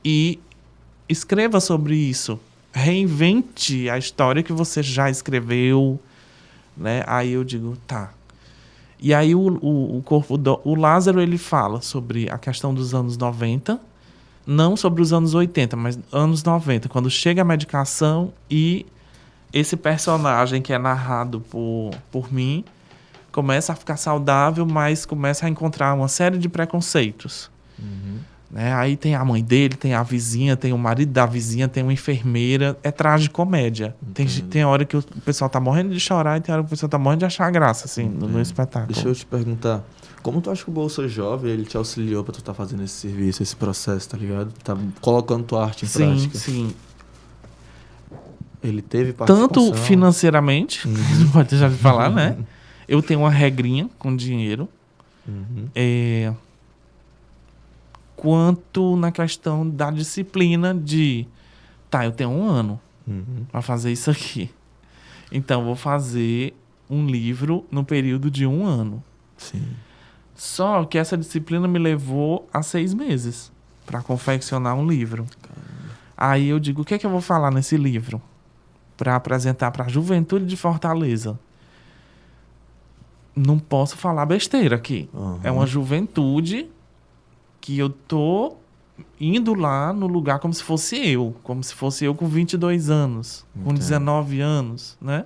e escreva sobre isso. Reinvente a história que você já escreveu, né? Aí eu digo, tá. E aí o Lázaro, ele fala sobre a questão dos anos 90, não sobre os anos 80, mas anos 90, quando chega a medicação e esse personagem que é narrado por mim começa a ficar saudável, mas começa a encontrar uma série de preconceitos. Né? Aí tem a mãe dele, tem a vizinha, tem o marido da vizinha, tem uma enfermeira. É tragicomédia. Tem hora que o pessoal tá morrendo de chorar e tem hora que o pessoal tá morrendo de achar graça, assim, no espetáculo. Deixa eu te perguntar, como tu acha que o Bolsa Jovem, ele te auxiliou pra tu tá fazendo esse serviço, esse processo, tá ligado? Tá colocando tua arte em prática. Sim. Ele teve participação. Tanto financeiramente, pode deixar de falar, né? Eu tenho uma regrinha com dinheiro. Quanto na questão da disciplina de... Tá, eu tenho 1 ano pra fazer isso aqui. Então, vou fazer um livro no período de 1 ano. Sim. Só que essa disciplina me levou a 6 meses para confeccionar um livro. Caramba. Aí eu digo, o que é que eu vou falar nesse livro? Para apresentar para a juventude de Fortaleza. Não posso falar besteira aqui. É uma juventude que eu tô indo lá no lugar como se fosse eu. Como se fosse eu com 22 anos, com 19 anos, né?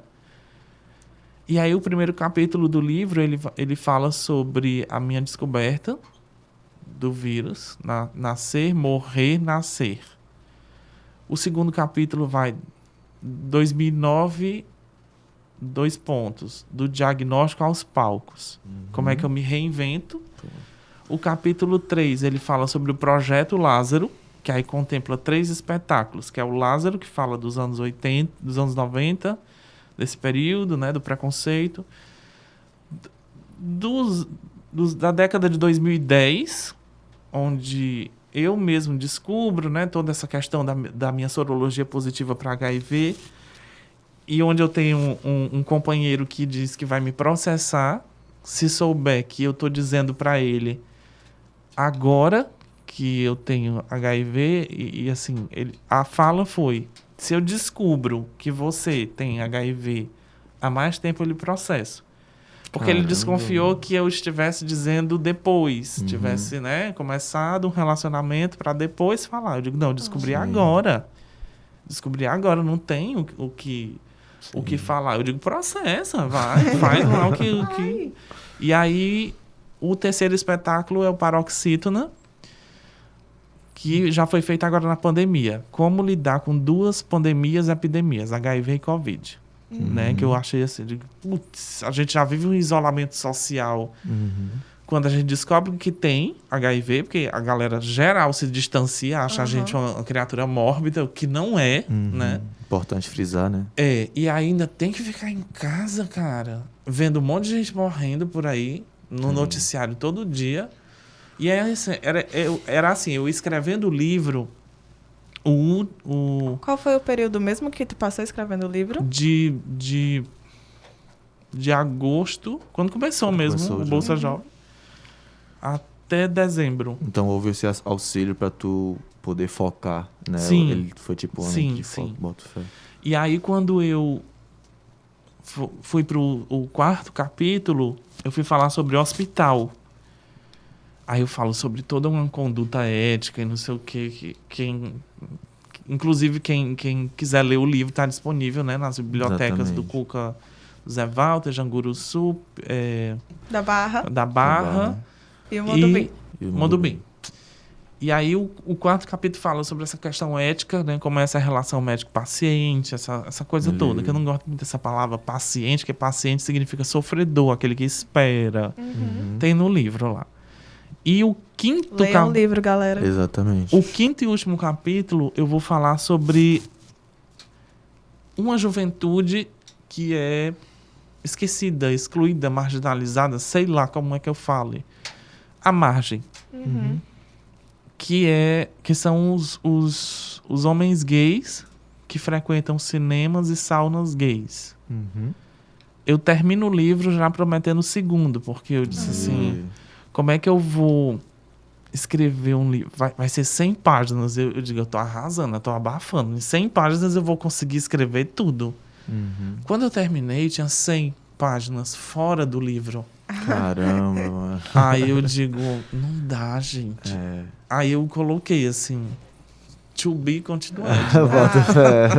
E aí o primeiro capítulo do livro, ele fala sobre a minha descoberta do vírus, nascer, morrer, nascer. O segundo capítulo vai 2009, 2 pontos, do diagnóstico aos palcos. Como é que eu me reinvento? O capítulo 3, ele fala sobre o Projeto Lázaro, que aí contempla 3 espetáculos, que é o Lázaro, que fala dos anos 80, dos anos 90, desse período, né, do preconceito, da década de 2010, onde eu mesmo descubro, né, toda essa questão da minha sorologia positiva para HIV, e onde eu tenho um companheiro que diz que vai me processar se souber que eu estou dizendo para ele agora que eu tenho HIV, e assim, a fala foi: se eu descubro que você tem HIV há mais tempo, eu lhe processo. Porque ele desconfiou que eu estivesse dizendo depois, tivesse, né, começado um relacionamento para depois falar. Eu digo, não, eu descobri agora. Descobri agora, não tem o que falar. Eu digo, processa, vai, faz lá o que... E aí, o terceiro espetáculo é o Paroxítona, que já foi feita agora na pandemia. Como lidar com 2 pandemias e epidemias, HIV e Covid. Né? Que eu achei assim, putz, a gente já vive um isolamento social quando a gente descobre que tem HIV, porque a galera geral se distancia, acha a gente uma criatura mórbida, o que não é, né? Importante frisar, né? E ainda tem que ficar em casa, cara, vendo um monte de gente morrendo por aí, no noticiário todo dia. E aí, assim, era assim, eu escrevendo o livro, Qual foi o período mesmo que tu passou escrevendo o livro? de agosto, quando começou mesmo o Bolsa Jovem, até dezembro. Então houve esse auxílio pra tu poder focar, né? Sim. Ele foi tipo Sim, de sim. foco, boto fé. E aí, quando eu fui pro o 4º capítulo, eu fui falar sobre hospital. Aí eu falo sobre toda uma conduta ética e não sei o quê, inclusive quem quiser ler o livro está disponível, né, nas bibliotecas do Cuca, Zé Walter, Janguruçu, Da Barra. da Barra E o Mundo Bem. Mundo Bem. E aí o 4º capítulo fala sobre essa questão ética, né, como é essa relação médico-paciente, essa coisa toda, que eu não gosto muito dessa palavra paciente, porque paciente significa sofredor, aquele que espera. Tem no livro lá. E o 5º Leiam o livro, galera. Exatamente. O 5º e último capítulo, eu vou falar sobre uma juventude que é esquecida, excluída, marginalizada, sei lá como é que eu fale. À margem. Que são os homens gays que frequentam cinemas e saunas gays. Eu termino o livro já prometendo o 2º, porque eu disse assim... Como é que eu vou escrever um livro? Vai ser 100 páginas. Eu digo, eu tô arrasando, eu tô abafando. Em 100 páginas eu vou conseguir escrever tudo. Quando eu terminei, tinha 100 páginas fora do livro. Caramba, mano. Aí eu digo, não dá, gente. Aí eu coloquei assim, to be continued. Bota fé.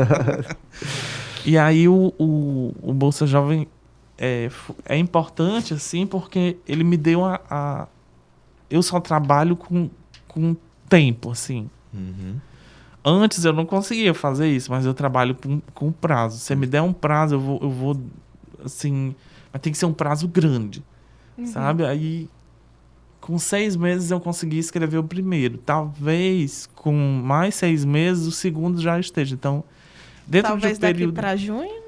E aí o Bolsa Jovem é importante, assim, porque ele me deu eu só trabalho com tempo, assim. Antes eu não conseguia fazer isso, mas eu trabalho com prazo. Se você me der um prazo, eu vou assim... Mas tem que ser um prazo grande, sabe? Aí, com 6 meses eu consegui escrever o primeiro. Talvez, com mais 6 meses, o 2º já esteja. Então, dentro Talvez de um período... daqui pra junho?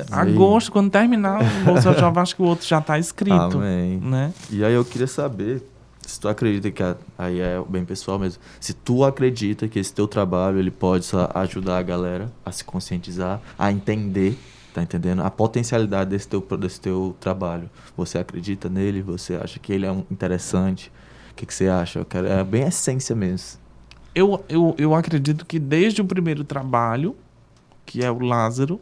Agosto, quando terminar o Bolsa Jovem, acho que o outro já está escrito. Amém. Né? E aí eu queria saber se tu acredita que aí é bem pessoal mesmo. Se tu acredita que esse teu trabalho ele pode só ajudar a galera a se conscientizar, a entender, tá entendendo? A potencialidade desse teu trabalho. Você acredita nele? Você acha que ele é interessante? O que você acha? É bem a essência mesmo. Eu acredito que desde o primeiro trabalho, que é o Lázaro,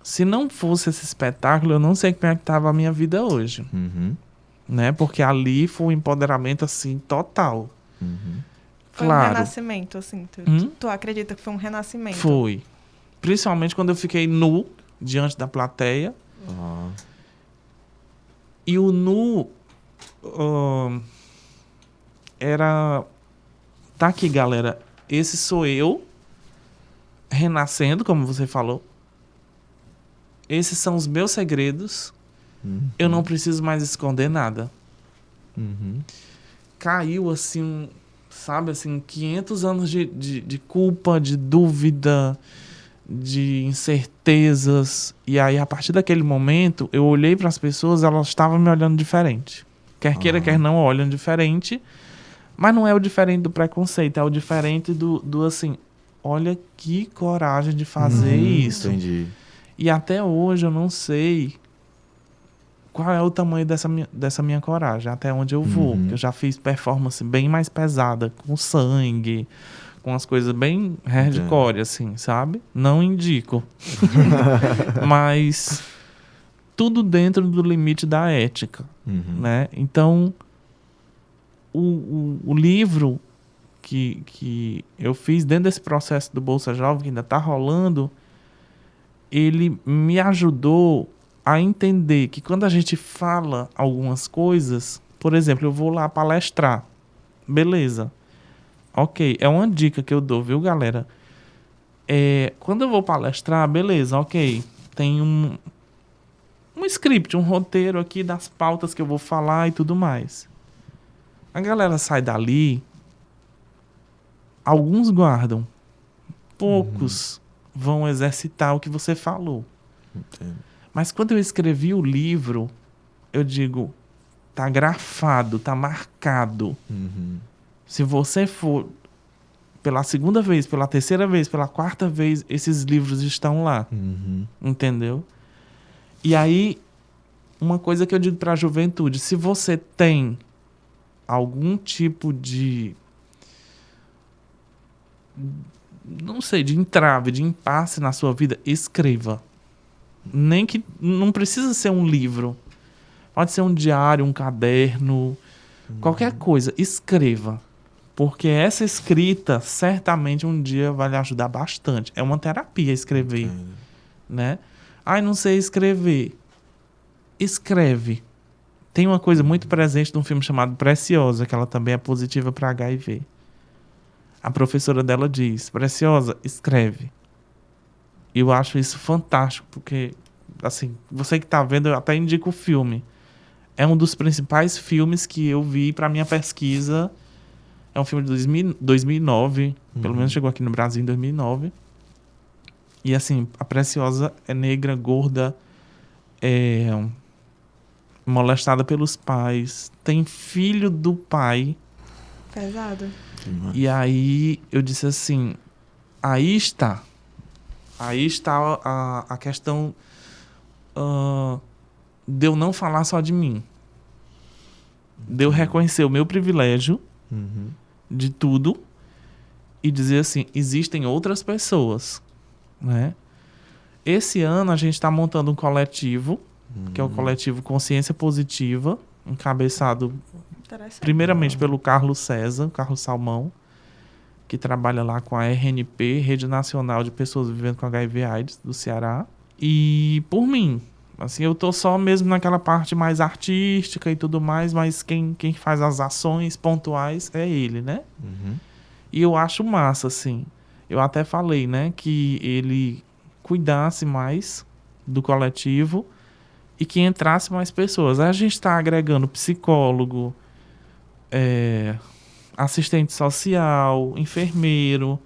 se não fosse esse espetáculo, eu não sei como é que estava a minha vida hoje. Né? Porque ali foi um empoderamento, assim, total. Foi um renascimento, assim. Tu acredita que foi um renascimento? Foi. Principalmente quando eu fiquei nu, diante da plateia. E o nu era... Tá aqui, galera. Esse sou eu, renascendo, como você falou. Esses são os meus segredos. Eu não preciso mais esconder nada. Caiu, assim, sabe, assim, 500 anos de culpa, de dúvida, de incertezas. E aí, a partir daquele momento, eu olhei para as pessoas, elas estavam me olhando diferente. Quer queira, quer não, olham diferente. Mas não é o diferente do preconceito, é o diferente do assim, olha que coragem de fazer isso. Entendi. E até hoje eu não sei qual é o tamanho dessa minha coragem, até onde eu vou. Eu já fiz performance bem mais pesada, com sangue, com as coisas bem hardcore, assim, sabe? Não indico. Mas tudo dentro do limite da ética, né? Então, o livro que eu fiz dentro desse processo do Bolsa Jovem, que ainda está rolando, ele me ajudou a entender que quando a gente fala algumas coisas, por exemplo, eu vou lá palestrar, beleza, Ok, é uma dica que eu dou, viu, galera? Quando eu vou palestrar, beleza, ok. Tem um script, um roteiro aqui das pautas que eu vou falar e tudo mais. A galera sai dali, alguns guardam, poucos vão exercitar o que você falou. Entendo. Mas quando eu escrevi o livro, eu digo, tá grafado, tá marcado. Se você for pela segunda vez, pela terceira vez, pela quarta vez, esses livros estão lá. Entendeu? E aí, uma coisa que eu digo para a juventude, se você tem algum tipo de, não sei, de entrave, de impasse na sua vida, escreva. Nem que não precisa ser um livro. Pode ser um diário, um caderno, qualquer coisa, escreva. Porque essa escrita certamente um dia vai lhe ajudar bastante. É uma terapia escrever, né? Ai, não sei escrever. Escreve. Tem uma coisa muito presente num filme chamado Preciosa, que ela também é positiva para HIV. A professora dela diz, Preciosa, escreve. E eu acho isso fantástico, porque, assim, você que tá vendo, eu até indico o filme. É um dos principais filmes que eu vi para minha pesquisa. É um filme de 2009, pelo menos chegou aqui no Brasil em 2009. E assim, a Preciosa é negra, gorda, molestada pelos pais, tem filho do pai. Pesado. E aí eu disse assim, aí está a questão de eu não falar só de mim. De eu reconhecer o meu privilégio de tudo e dizer assim, existem outras pessoas, né? Esse ano a gente está montando um coletivo, que é o coletivo Consciência Positiva, encabeçado primeiramente pelo Carlos César, Carlos Salmão, que trabalha lá com a RNP, Rede Nacional de Pessoas Vivendo com HIV/AIDS do Ceará, e por mim. Assim, eu tô só mesmo naquela parte mais artística e tudo mais, mas quem faz as ações pontuais é ele, né? E eu acho massa, assim. Eu até falei, né, que ele cuidasse mais do coletivo e que entrasse mais pessoas. Aí a gente está agregando psicólogo, assistente social, enfermeiro,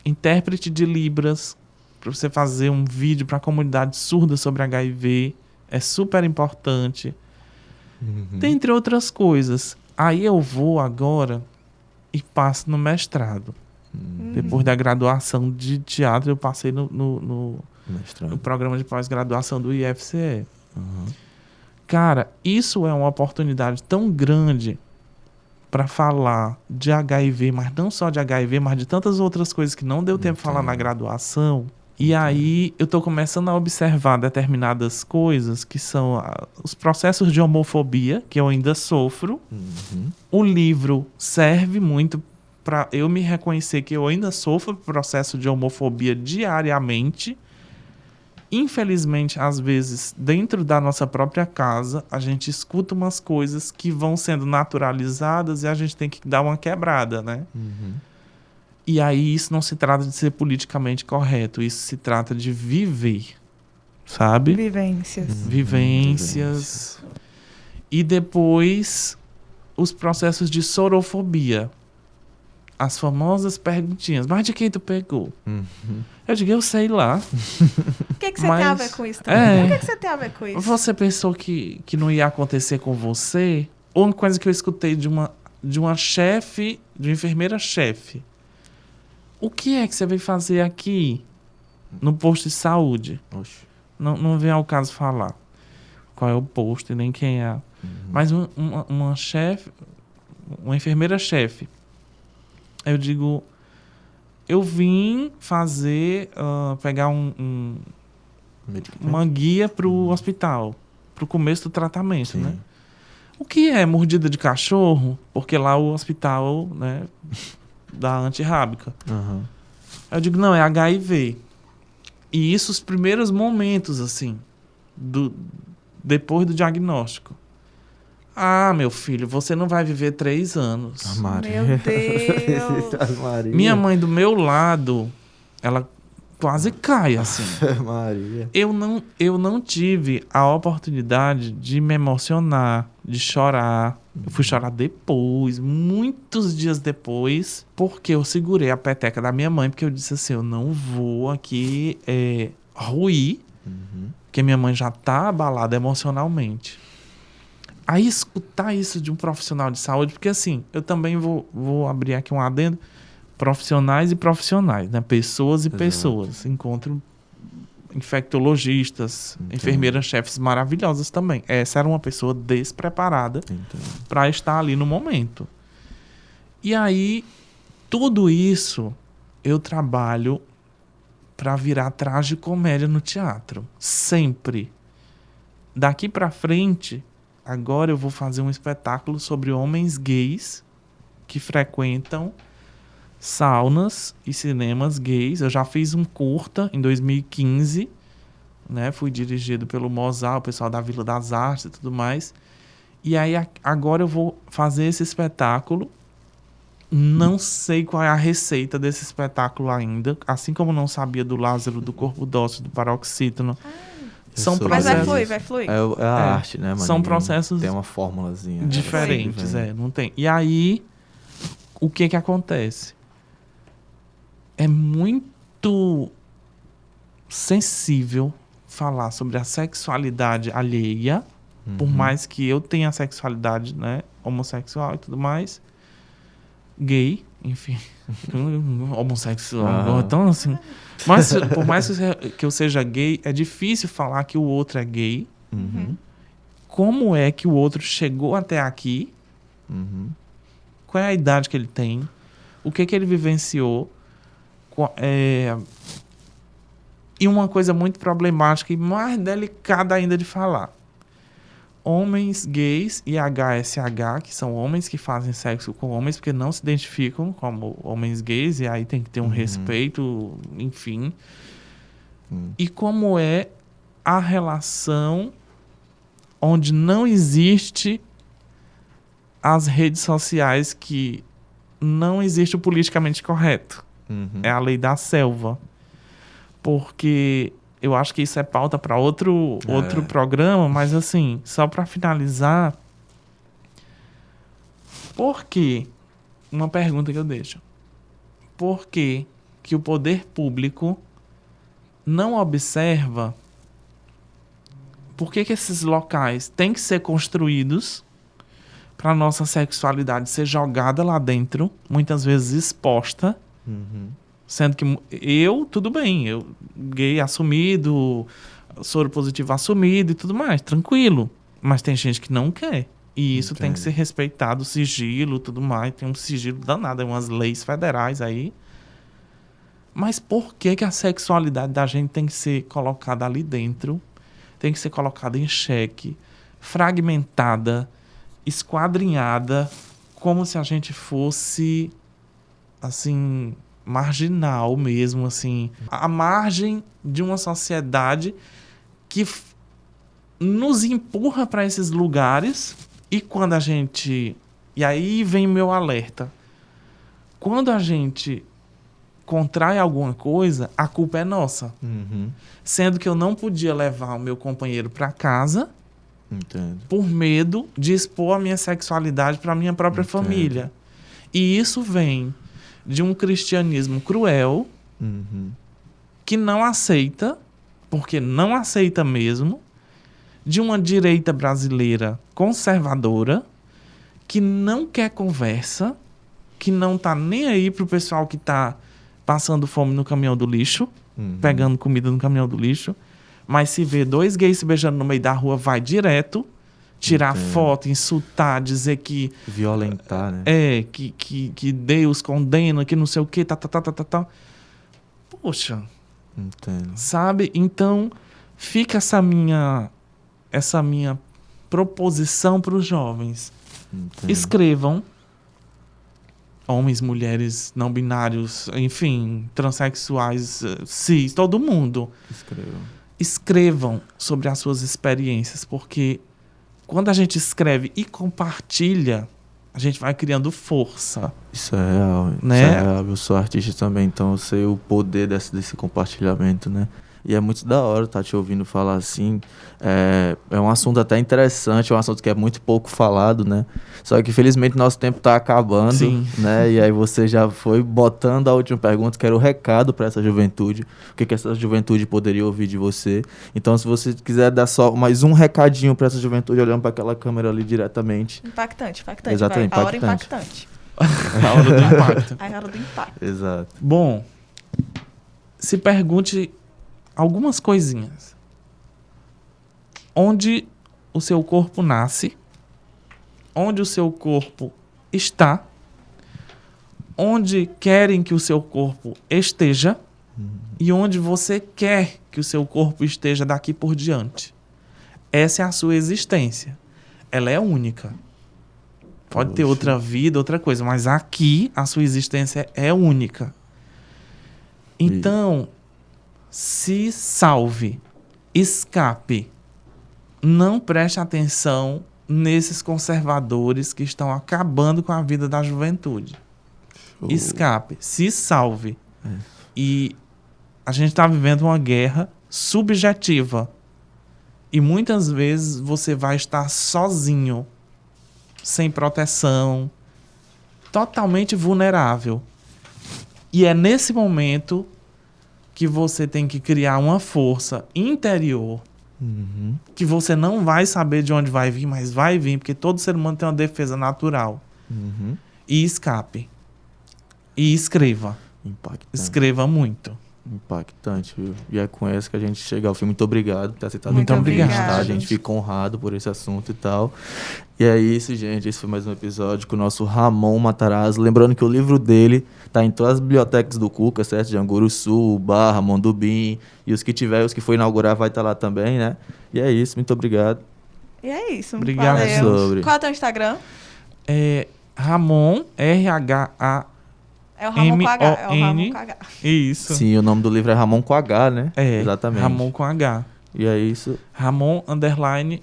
intérprete de Libras, para você fazer um vídeo para a comunidade surda sobre HIV. É super importante. Dentre outras coisas. Aí eu vou agora e passo no mestrado. Depois da graduação de teatro, eu passei no programa de pós-graduação do IFCE. Cara, isso é uma oportunidade tão grande para falar de HIV, mas não só de HIV, mas de tantas outras coisas que não deu tempo de falar na graduação. E aí eu tô começando a observar determinadas coisas que são os processos de homofobia, que eu ainda sofro. O livro serve muito para eu me reconhecer que eu ainda sofro processo de homofobia diariamente. Infelizmente, às vezes, dentro da nossa própria casa, a gente escuta umas coisas que vão sendo naturalizadas e a gente tem que dar uma quebrada, né? E aí isso não se trata de ser politicamente correto, isso se trata de viver, sabe? Vivências. E depois, os processos de sorofobia. As famosas perguntinhas. Mas de quem tu pegou? Eu digo, eu sei lá. O que você tem a ver com isso também? O que você tem a ver com isso? Você pensou que não ia acontecer com você? Ou uma coisa que eu escutei de uma chefe, de uma enfermeira-chefe. O que é que você veio fazer aqui no posto de saúde? Não vem ao caso falar qual é o posto e nem quem é. Mas uma chefe, uma enfermeira-chefe. Eu digo, eu vim fazer, pegar uma guia para o hospital, para o começo do tratamento, né? O que é mordida de cachorro? Porque lá o hospital, né, dá antirrábica. Eu digo, não, é HIV. E isso os primeiros momentos, assim, depois do diagnóstico. Ah, meu filho, você não vai viver 3 anos. Maria. Meu Deus. Maria. Minha mãe do meu lado, ela quase cai, assim. Maria. Eu não tive a oportunidade de me emocionar, de chorar. Eu fui chorar depois, muitos dias depois, porque eu segurei a peteca da minha mãe, porque eu disse assim, eu não vou aqui ruir, porque minha mãe já tá abalada emocionalmente. Aí escutar isso de um profissional de saúde, porque assim, eu também vou abrir aqui um adendo, profissionais e profissionais, né? Pessoas e Exato. pessoas. Encontro infectologistas, Entendo. enfermeiras-chefes maravilhosas também. Essa era uma pessoa despreparada Entendo. para estar ali no momento. E aí, tudo isso eu trabalho para virar tragicomédia no teatro. Sempre. Daqui para frente, agora eu vou fazer um espetáculo sobre homens gays que frequentam saunas e cinemas gays. Eu já fiz um curta em 2015, né? Fui dirigido pelo Mozart, o pessoal da Vila das Artes e tudo mais. E aí agora eu vou fazer esse espetáculo. Não sei qual é a receita desse espetáculo ainda, assim como não sabia do Lázaro, do Corpo Dócil, do Paroxítono. São Mas Mas vai processos fluir, vai fluir. É a arte, né, mano? São processos Tem uma formulazinha. diferentes, Vem. não tem. E aí, o que acontece? É muito sensível falar sobre a sexualidade alheia, por mais que eu tenha sexualidade, né, homossexual e tudo mais, gay, enfim, homossexual, então assim, mas por mais que eu seja gay, é difícil falar que o outro é gay. Como é que o outro chegou até aqui? Qual é a idade que ele tem? O que ele vivenciou? E uma coisa muito problemática e mais delicada ainda de falar. Homens gays e HSH, que são homens que fazem sexo com homens porque não se identificam como homens gays, e aí tem que ter um respeito, enfim. E como é a relação onde não existe as redes sociais, que não existe o politicamente correto. É a lei da selva. Porque eu acho que isso é pauta para outro programa, mas assim, só para finalizar, por que, uma pergunta que eu deixo, por que o poder público não observa por que esses locais têm que ser construídos para a nossa sexualidade ser jogada lá dentro, muitas vezes exposta, sendo que tudo bem, eu gay assumido, soro positivo assumido e tudo mais, tranquilo. Mas tem gente que não quer. E isso tem que ser respeitado, sigilo, tudo mais. Tem um sigilo danado, umas leis federais aí. Mas por que a sexualidade da gente tem que ser colocada ali dentro? Tem que ser colocada em xeque, fragmentada, esquadrinhada, como se a gente fosse, assim, marginal mesmo, assim, à margem de uma sociedade que nos empurra para esses lugares. E quando a gente... E aí vem o meu alerta. Quando a gente contrai alguma coisa, a culpa é nossa. Sendo que eu não podia levar o meu companheiro para casa por medo de expor a minha sexualidade para a minha própria família. E isso vem de um cristianismo cruel, que não aceita, porque não aceita mesmo, de uma direita brasileira conservadora, que não quer conversa, que não tá nem aí pro pessoal que tá passando fome no caminhão do lixo, pegando comida no caminhão do lixo, mas se vê 2 gays se beijando no meio da rua, vai direto, tirar foto, insultar, dizer que... Violentar, né? Que Deus condena, que não sei o quê, tá. Poxa. Sabe? Então, fica essa minha proposição para os jovens. Escrevam. Homens, mulheres, não binários, enfim, transexuais, cis, todo mundo. Escrevam sobre as suas experiências, porque quando a gente escreve e compartilha, a gente vai criando força. Isso é real, Né? Isso é real. Eu sou artista também, então eu sei o poder desse compartilhamento, né? E é muito da hora estar te ouvindo falar assim. É um assunto até interessante, é um assunto que é muito pouco falado, né? Só que, infelizmente, nosso tempo está acabando, Sim. né? E aí você já foi botando a última pergunta, que era o recado para essa juventude. O que essa juventude poderia ouvir de você. Então, se você quiser dar só mais um recadinho para essa juventude, olhando para aquela câmera ali diretamente. Impactante. Exatamente, vai. A hora impactante. impactante. A hora do impacto. A hora do impacto. Exato. Bom, se pergunte algumas coisinhas. Onde o seu corpo nasce? Onde o seu corpo está? Onde querem que o seu corpo esteja? E onde você quer que o seu corpo esteja daqui por diante? Essa é a sua existência. Ela é única. Pode ter Poxa. outra vida, outra coisa, mas aqui a sua existência é única. Então, se salve, escape. Não preste atenção nesses conservadores que estão acabando com a vida da juventude. Escape, se salve. E a gente está vivendo uma guerra subjetiva. E muitas vezes você vai estar sozinho, sem proteção, totalmente vulnerável. E é nesse momento que você tem que criar uma força interior, que você não vai saber de onde vai vir, mas vai vir, porque todo ser humano tem uma defesa natural. E escape. E escreva. Impactante. Escreva muito. Impactante, viu? E é com essa que a gente chega ao fim. Muito obrigado por ter aceitado Muito o convite, obrigado. tá? A gente fica honrado por esse assunto e tal. E é isso, gente. Esse foi mais um episódio com o nosso Ramon Matarazzo. Lembrando que o livro dele tá em todas as bibliotecas do Cuca, certo? De Anguruçu, Barra, Mondubim. E os que tiver, os que for inaugurar, vai estar lá também, né? E é isso. Muito obrigado. E é isso. Obrigado. Valeu. Sobre. Qual é o teu Instagram? Ramon, R-H-A. É o Ramon com H. É o Ramon M-O-N. com H. Isso. Sim, o nome do livro é Ramon com H, né? É, Exatamente. Ramon com H. E é isso. Ramon,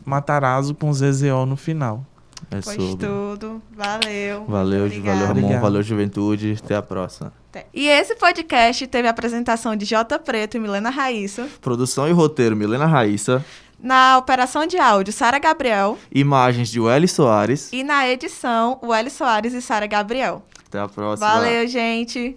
Matarazzo com ZZO no final. É Pois sobre. tudo. Valeu. Valeu, Obrigada. valeu, Ramon. Obrigado. Valeu, juventude. Até a próxima. E esse podcast teve a apresentação de Jota Preto e Milena Raíssa. Produção e roteiro, Milena Raíssa. Na operação de áudio, Sara Gabriel. Imagens de Welly Soares. E na edição, Welly Soares e Sara Gabriel. Até a próxima. Valeu, gente.